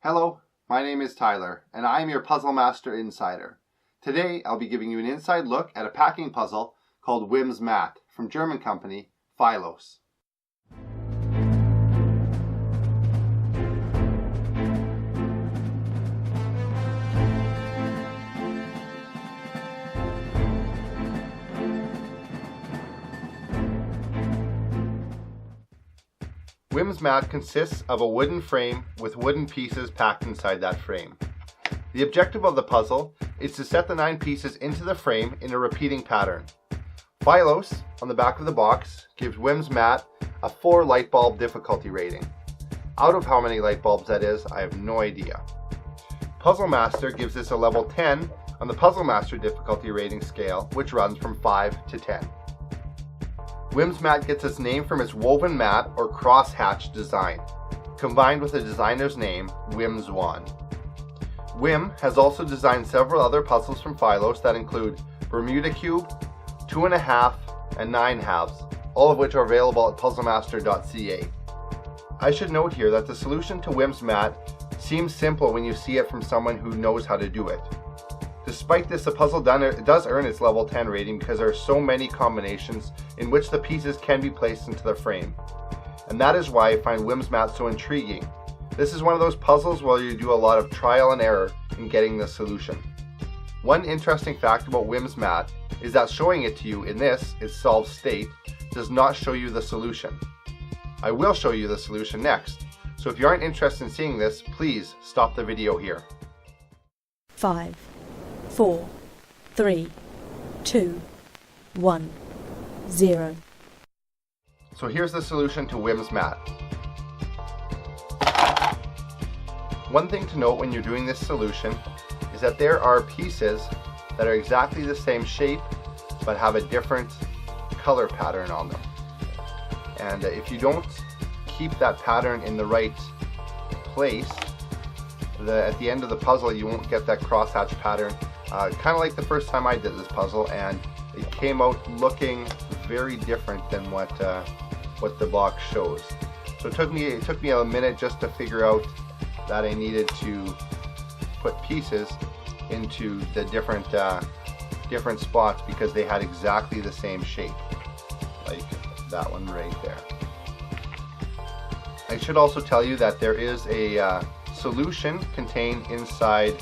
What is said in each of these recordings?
Hello, my name is Tyler, and I am your Puzzle Master Insider. Today, I'll be giving you an inside look at a packing puzzle called WIMS Mat from German company Philos. WIMS mat consists of a wooden frame with wooden pieces packed inside that frame. The objective of the puzzle is to set the 9 pieces into the frame in a repeating pattern. Philos, on the back of the box, gives WIMS mat a 4 light bulb difficulty rating. Out of how many light bulbs that is, I have no idea. Puzzle Master gives this a level 10 on the Puzzle Master difficulty rating scale, which runs from 5 to 10. WIMS mat gets its name from its woven mat or crosshatch design, combined with the designer's name, WIMS One. WIM has also designed several other puzzles from Philos that include Bermuda Cube, 2.5, and 9 halves, all of which are available at puzzlemaster.ca. I should note here that the solution to WIMS mat seems simple when you see it from someone who knows how to do it. Despite this, the puzzle does earn its level 10 rating because there are so many combinations in which the pieces can be placed into the frame. And that is why I find WIMS mat so intriguing. This is one of those puzzles where you do a lot of trial and error in getting the solution. One interesting fact about WIMS mat is that showing it to you in this, its solved state, does not show you the solution. I will show you the solution next, so if you aren't interested in seeing this, please stop the video here. 5, 4, 3, 2, 1, 0. So here's the solution to WIMS mat. One thing to note when you're doing this solution is that there are pieces that are exactly the same shape but have a different color pattern on them. And if you don't keep that pattern in the right place, at the end of the puzzle you won't get that crosshatch pattern. Kind of like the first time I did this puzzle, and it came out looking very different than what the box shows. So it took me a minute just to figure out that I needed to put pieces into the different spots because they had exactly the same shape, like that one right there. I should also tell you that there is a solution contained inside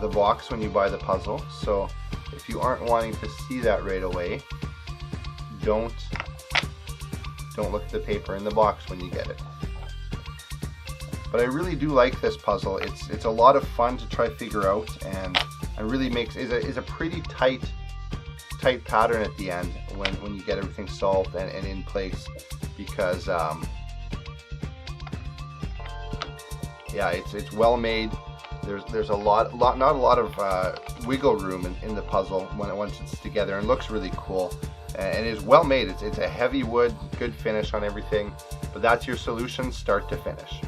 the box when you buy the puzzle, so if you aren't wanting to see that right away, don't look at the paper in the box when you get it. But I really do like this puzzle. It's a lot of fun to try to figure out, and it really is a pretty tight pattern at the end when you get everything solved and in place, because yeah, it's well made. There's not a lot of wiggle room in the puzzle once it's together, and looks really cool, and is well made. It's a heavy wood, good finish on everything, but that's your solution start to finish.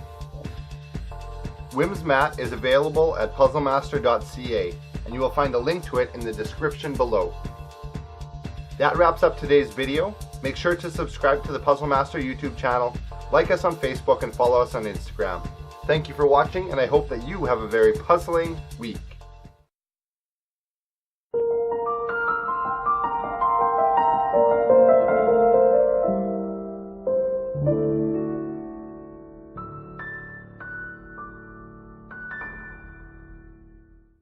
WIMS mat is available at puzzlemaster.ca, and you will find a link to it in the description below. That wraps up today's video. Make sure to subscribe to the Puzzle Master YouTube channel, like us on Facebook, and follow us on Instagram. Thank you for watching, and I hope that you have a very puzzling week.